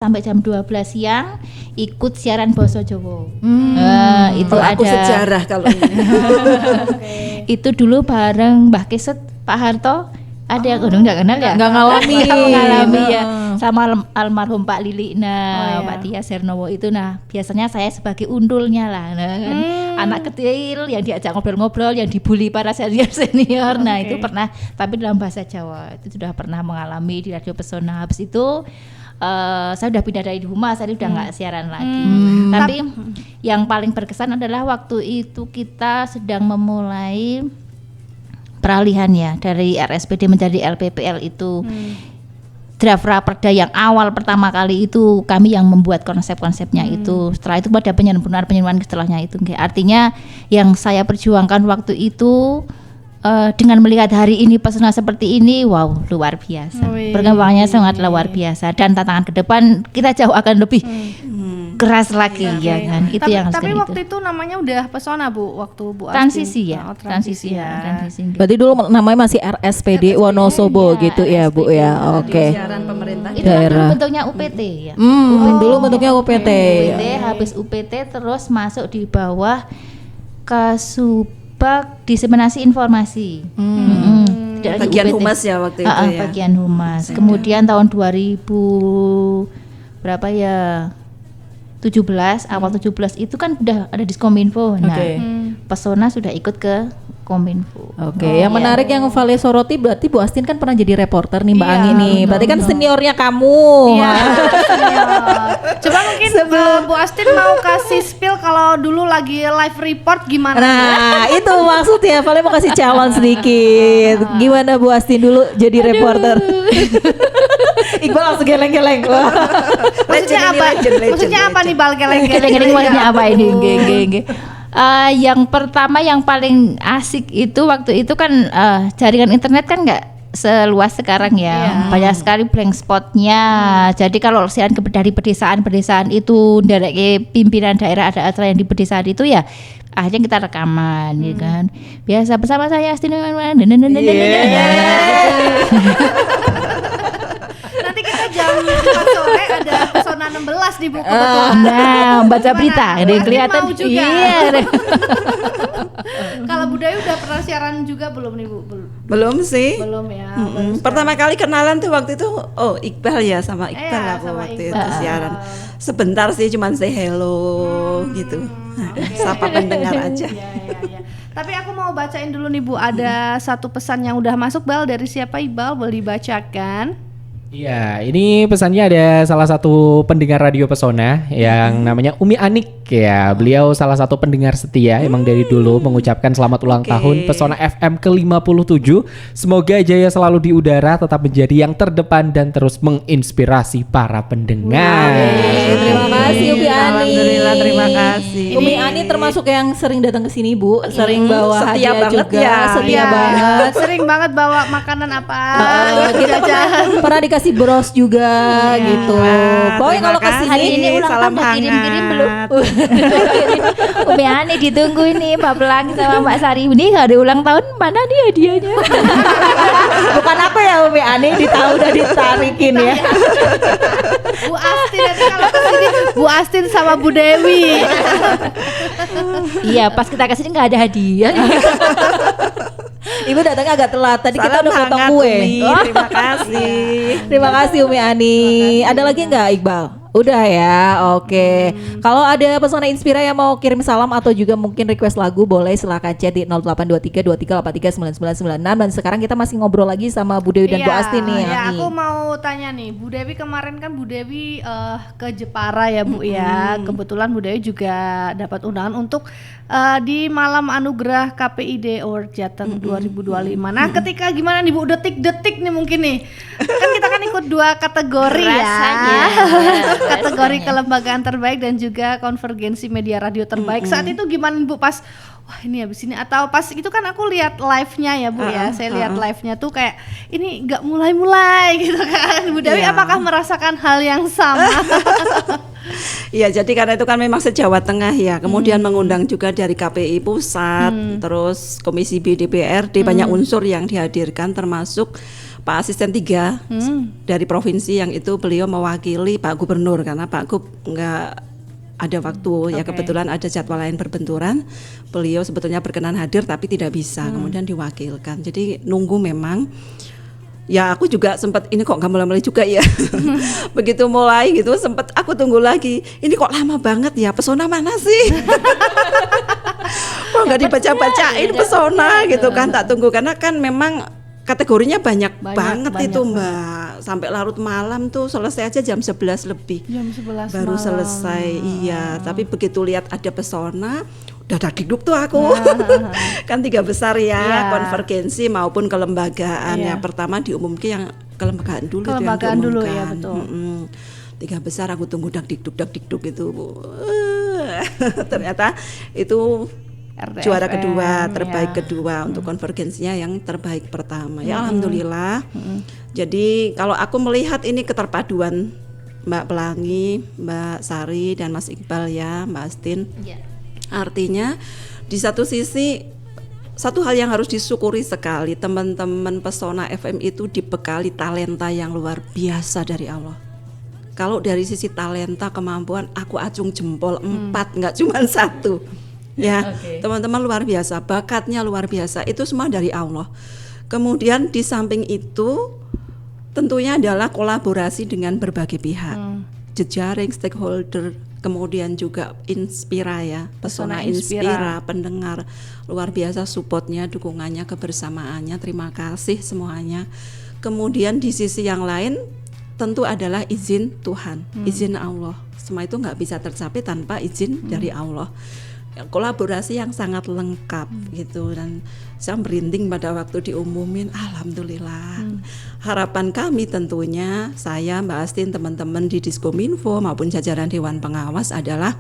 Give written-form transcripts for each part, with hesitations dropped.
sampai jam 12 siang ikut siaran Basa Jawa. Itu aku ada sejarah kalau ini. Itu dulu bareng Mbah Keset, Pak Harto. Ada yang udah nggak kenal ya? Nggak ngalami. Mengalami ya. Sama almarhum Pak Lili, iya. Pak Tia Sernowo itu. Nah, biasanya saya sebagai undulnya lah. Nah, kan anak kecil yang diajak ngobrol-ngobrol, yang dibully para senior. Nah, itu pernah, tapi dalam bahasa Jawa. Itu sudah pernah mengalami di Radio Pesona. Habis itu saya udah pindah dari Humas, saya udah nggak siaran lagi. Tapi yang paling berkesan adalah waktu itu kita sedang memulai peralihan ya dari RSPD menjadi LPPL itu. Draft raperda yang awal pertama kali itu kami yang membuat konsep-konsepnya itu. Setelah itu pada penyelenggaraan setelahnya itu. Artinya yang saya perjuangkan waktu itu dengan melihat hari ini Pesona seperti ini, wow, luar biasa. Perkembangannya sangat luar biasa dan tantangan ke depan kita jauh akan lebih keras lagi ya kan. Itu yang tapi sekarang waktu itu namanya udah Pesona Bu, waktu Bu Astin. transisi ya. Oh, transisi ya. Transisi. Berarti dulu namanya masih RSPD Wonosobo gitu ya Bu ya. Oke. Siaran pemerintah Itu kan dulu Daerah. bentuknya UPT ya. Dulu bentuknya UPT. UPT habis UPT terus masuk di bawah Kasubag Diseminasi Informasi. Tidak lagi bagian UPT. humas ya waktu itu ya. Bagian humas. Kemudian tahun 2000 berapa ya? 17, awal 17 itu kan udah ada Diskominfo. Nah, Oke. Pesona sudah ikut ke Kominfo. Oke, yang menarik yang Vale soroti berarti Bu Astin kan pernah jadi reporter nih Mbak Iya, Anggi nih. Berarti kan seniornya kamu. Iya. Coba mungkin Bu Astin mau kasih spill kalau dulu lagi live report gimana? Nah, itu maksudnya Vale mau kasih calon sedikit. Gimana Bu Astin dulu jadi reporter? Iqbal langsung geleng-geleng. Wah. Maksudnya apa? Maksudnya apa nih Bal geleng-geleng? Geleng-geleng maksudnya apa ini? Nge. Yang pertama yang paling asik itu waktu itu kan jaringan internet kan nggak seluas sekarang ya. Banyak sekali blank spotnya. Jadi kalau siaran dari pedesaan itu dari pimpinan daerah ada acara yang di pedesaan itu ya akhirnya kita rekaman ya kan. Biasa bersama saya Astin. Nanti kita jam 4 sore ada Pesona 16 di buku kebetulan. Nah, baca berita ada yang Astin kelihatan. mau juga. Iya. Kalau Bu Dewi udah pernah siaran juga belum nih Bu? Belum sih. Belum ya. Pertama kali kenalan tuh waktu itu Iqbal ya, sama Iqbal Iya, aku sama waktu Iqbal. itu siaran. Sebentar sih cuman say hello gitu. Sapa pendengar aja. Iya. Tapi aku mau bacain dulu nih Bu, ada satu pesan yang udah masuk Bal dari siapa Iqbal, boleh dibacakan? Iya, ini pesannya ada salah satu pendengar Radio Pesona yang namanya Umi Anik ya. Beliau salah satu pendengar setia emang dari dulu, mengucapkan selamat ulang tahun Pesona FM ke-57. Semoga jaya selalu di udara, tetap menjadi yang terdepan dan terus menginspirasi para pendengar. Terima kasih Umi Ani. Alhamdulillah, terima kasih. Umi Ani termasuk yang sering datang ke sini Bu, sering bawa setia hadiah banget juga, ya. setia Iya, banget. sering banget bawa makanan apa? Kita pernah dikasih bros juga gitu. Pokoknya kalau kesini Hari ini ulang salam tahun kirim-kirim belum? hangat. Umi Ani ditunggu ini Mbak Pelangi sama Mbak Sari. Ini hari ulang tahun, mana nih hadiahnya? bukan apa ya Umi Ani ditahu udah ditarikin ya. Bu Astin nanti kalau kesini Bu Astin sama Bu Dewi. Iya, pas kita kesini nggak ada hadiah. Ibu datangnya agak telat. Tadi kita Salam udah potong hangat, kue. Umi. Terima kasih. Terima kasih Umi Ani. Ada lagi nggak Iqbal? Udah ya, oke. Kalau ada Pesona Inspira yang mau kirim salam atau juga mungkin request lagu, boleh silakan chat di 0823 2383 9996. Dan sekarang kita masih ngobrol lagi sama Bu Dewi dan Bu Astin nih. Iya, Ani. aku mau tanya nih, Bu Dewi kemarin kan Bu Dewi ke Jepara ya Bu ya. Kebetulan Bu Dewi juga dapat undangan untuk di Malam Anugerah KPID Award Jateng 2025. Nah, ketika gimana nih Bu, detik-detik nih mungkin nih. Kan kita kan ikut 2 kategori Rasanya. ya. Kategori kelembagaan terbaik dan juga konvergensi media radio terbaik. Saat itu gimana Bu pas wah ini habis ini, atau pas itu kan aku lihat live-nya ya Bu ya. Saya lihat live-nya tuh kayak ini enggak mulai-mulai gitu kan. Bu Dewi apakah merasakan hal yang sama? Iya, jadi karena itu kan memang se-Jawa Tengah ya. Kemudian mengundang juga dari KPI Pusat, terus Komisi B DPRD, banyak unsur yang dihadirkan termasuk Pak Asisten 3 dari provinsi yang itu beliau mewakili Pak Gubernur karena Pak Gub nggak ada waktu ya, kebetulan ada jadwal lain berbenturan. Beliau sebetulnya berkenan hadir tapi tidak bisa, kemudian diwakilkan. Jadi nunggu memang. Ya aku juga sempat ini kok nggak mulai juga ya. Begitu mulai gitu sempat aku tunggu lagi. Ini kok lama banget ya, pesona mana sih? Kok nggak dibaca-bacain pesona gitu kan, tak tunggu karena kan memang kategorinya banyak banget itu Mbak. Sampai larut malam tuh selesai aja jam 11 lebih. Jam 11 baru malam. selesai. Iya, tapi begitu lihat ada pesona udah dikduk tuh aku. Kan 3 besar ya, Iya. konvergensi maupun kelembagaan. Iya. Yang pertama diumumkan yang kelembagaan dulu Kelembagaan itu yang dulu, diumumkan. ya, betul. 3 besar aku tunggu dakdikduk itu. Ternyata itu RTFM, juara kedua, terbaik ya. kedua untuk konvergensinya yang terbaik pertama. Ya alhamdulillah. Jadi kalau aku melihat ini keterpaduan Mbak Pelangi, Mbak Sari dan Mas Iqbal ya, Mbak Astin. Artinya di satu sisi satu hal yang harus disyukuri sekali, teman-teman Pesona FM itu dibekali talenta yang luar biasa dari Allah. Kalau dari sisi talenta, kemampuan, aku acung jempol 4, nggak cuma 1. Ya, teman-teman luar biasa, bakatnya luar biasa, itu semua dari Allah. Kemudian di samping itu tentunya adalah kolaborasi dengan berbagai pihak, jejaring stakeholder, kemudian juga Inspira ya, Pesona Inspira, pendengar luar biasa supportnya, dukungannya, kebersamaannya, terima kasih semuanya. Kemudian di sisi yang lain tentu adalah izin Tuhan, izin Allah. Semua itu nggak bisa tercapai tanpa izin dari Allah. Kolaborasi yang sangat lengkap gitu, dan saya merinding pada waktu diumumin. Alhamdulillah. Harapan kami tentunya saya, Mbak Astin, teman-teman di Diskominfo maupun jajaran Dewan Pengawas adalah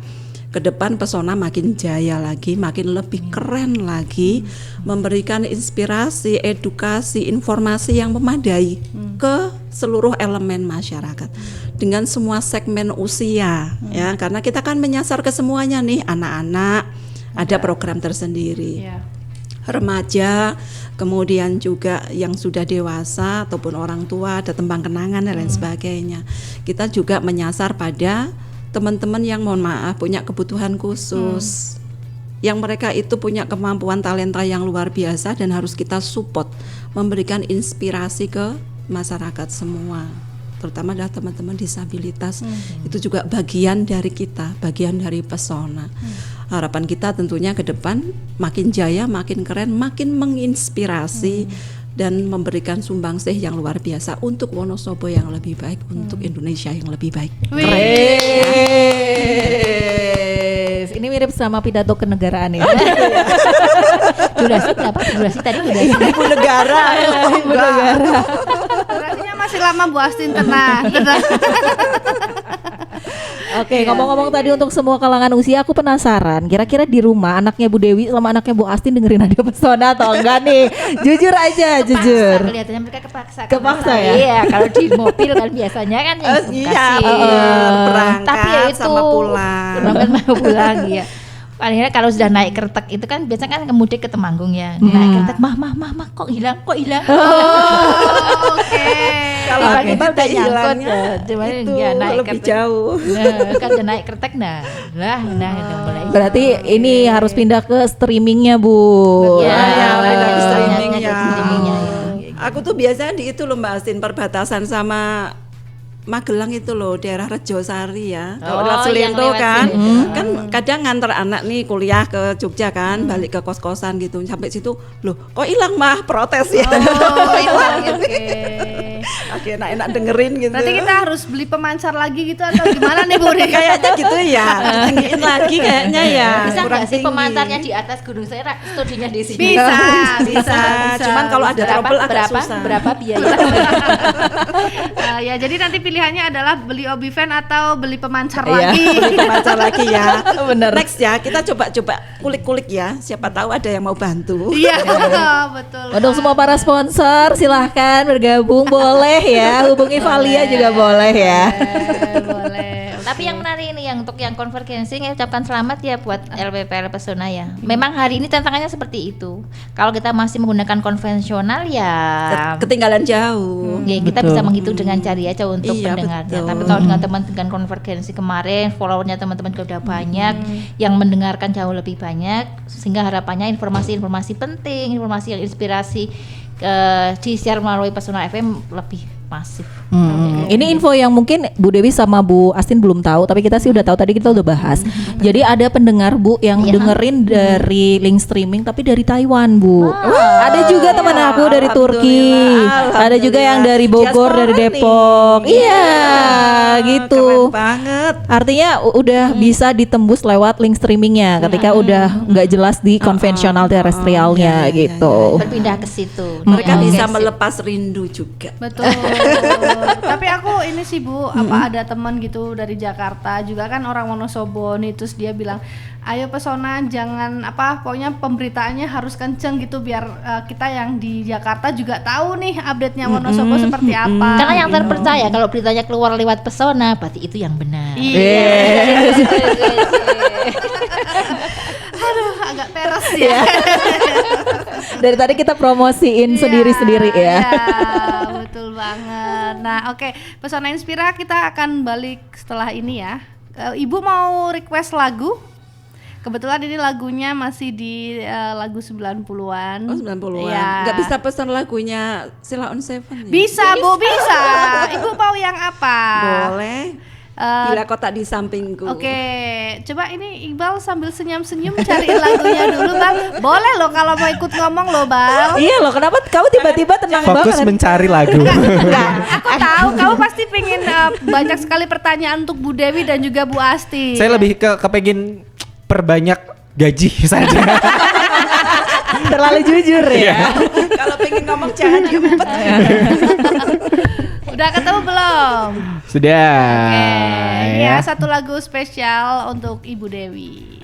ke depan Pesona makin jaya lagi, makin lebih keren lagi, memberikan inspirasi, edukasi, informasi yang memadai ke seluruh elemen masyarakat dengan semua segmen usia ya, karena kita kan menyasar ke semuanya nih, anak-anak ada program tersendiri, remaja, kemudian juga yang sudah dewasa ataupun orang tua, ada tembang kenangan dan lain sebagainya. Kita juga menyasar pada teman-teman yang mohon maaf punya kebutuhan khusus, yang mereka itu punya kemampuan talenta yang luar biasa dan harus kita support, memberikan inspirasi ke masyarakat semua, terutama adalah teman-teman disabilitas. Itu juga bagian dari kita, bagian dari Pesona. Harapan kita tentunya ke depan makin jaya, makin keren, makin menginspirasi dan memberikan sumbangsih yang luar biasa untuk Wonosobo yang lebih baik, untuk Indonesia yang lebih baik. Ini mirip sama pidato kenegaraan ya. Durasi berapa? Durasi tadi durasi. Ibu negara, Ibu negara. Durasinya masih lama Bu Astin, tenang. Oke, ngomong-ngomong tadi untuk semua kalangan usia, aku penasaran. Kira-kira di rumah anaknya Bu Dewi sama anaknya Bu Astin dengerin Radio Pesona atau enggak nih? Jujur aja, jujur. Kelihatannya mereka kepaksa. Kepaksa ya? Iya, kalau di mobil kan biasanya kan yang iya, kasih. berangkat Tapi ya itu sama pulang. berangkat sama pulang ya. Paling kalau sudah naik kertek itu kan biasanya kan kemudik ke Temanggung ya. Naik kertek, mah kok hilang. Oke. Kalau Tiba-tiba kita udah nyangkut hilangnya ya. Cuman itu ya naik lebih kertek. jauh. Nah, kan udah naik kertek nah udah mulai. Berarti ini harus pindah ke streamingnya Bu. Ya, ada ya, streaming ada ya. streamingnya, Aku tuh biasanya di itu loh Mbak Astin, perbatasan sama Magelang itu loh, daerah Rejosari ya. Kalau Oh, lewat yang Selento lewat kan, Selento. kan kadang nganter anak nih kuliah ke Jogja kan, balik ke kos-kosan gitu. Sampai situ, loh kok hilang mah, protes ya. Oh, oke. Oke, enak-enak dengerin gitu. Berarti kita harus beli pemancar lagi gitu atau gimana nih Bu? Kayaknya gitu ya, tinggiin lagi kayaknya ya. Bisa kurang nggak sih tinggi. pemancarnya di atas gunung saya, studinya di sini? Bisa. Cuman kalau ada trouble agak susah. Berapa biaya? Ya jadi nanti pilihannya adalah beli Obiven atau beli pemancar Iya. lagi. Beli pemancar lagi ya. Bener. Next ya, kita coba-coba kulik-kulik ya. Siapa tahu ada yang mau bantu. Iya, betul. Untuk semua para sponsor silahkan bergabung, boleh ya, hubungi Valia juga boleh ya. Boleh. Tapi Tapi yang menarik ini yang untuk yang konvergensi, saya ucapkan selamat ya buat LPPL Pesona ya. Memang hari ini tantangannya seperti itu. Kalau kita masih menggunakan konvensional ya Ketinggalan jauh. ya kita Betul. bisa menghitung dengan cari aja untuk Iya, pendengarnya. betul. Tapi kalau dengan teman dengan konvergensi kemarin followernya teman-teman juga udah banyak, yang mendengarkan jauh lebih banyak, sehingga harapannya informasi-informasi penting, informasi yang inspirasi di-share melalui Pesona FM lebih masif. Ini info yang mungkin Bu Dewi sama Bu Astin belum tahu, tapi kita sih udah tahu, tadi kita udah bahas. Jadi ada pendengar Bu yang Iya. dengerin dari link streaming tapi dari Taiwan Bu. Ada juga teman aku dari Turki. Ada juga yang dari Bogor, dari Diaspora Depok. nih. Iya, gitu. Keren banget. Artinya udah bisa ditembus lewat link streamingnya ketika udah nggak jelas di konvensional terestrialnya Iya, iya, gitu. Berpindah ke situ. Mereka bisa Konvergensi. melepas rindu juga. Betul. Tapi aku ini sih Bu, apa ada teman gitu dari Jakarta juga kan orang Wonosobo nih, terus dia bilang, ayo Pesona jangan apa, pokoknya pemberitaannya harus kenceng gitu biar kita yang di Jakarta juga tahu nih update-nya Wonosobo seperti apa. Karena yang gitu. terpercaya kalau beritanya keluar lewat Pesona, berarti itu yang benar. Iya. Aduh, agak peres ya. Dari tadi kita promosiin sendiri-sendiri ya. Iya, betul banget. Nah, oke, Pesona Inspira kita akan balik setelah ini ya. Ibu mau request lagu? Kebetulan ini lagunya masih di lagu 90-an. Oh 90-an. Iya. Nggak bisa pesan lagunya Sheila on Seven ya? Bisa, Bu, bisa. Ibu mau yang apa? Boleh. Eh, Bila kotak di sampingku. Oke, coba ini Iqbal sambil senyum-senyum cari lagunya dulu, Bang. Boleh loh kalau mau ikut ngomong loh, Bang. Iya loh, kenapa kamu tiba-tiba tenang Fokus banget? mencari lagu. Aku tahu kamu pasti pengen banyak sekali pertanyaan untuk Bu Dewi dan juga Bu Asti. Saya lebih kepengen perbanyak gaji saja. Terlalu jujur ya. Kalau pengen ngomong jangan nyempet. Udah ketemu belum? Sudah. Oke, ini ya. ya satu lagu spesial untuk Ibu Dewi.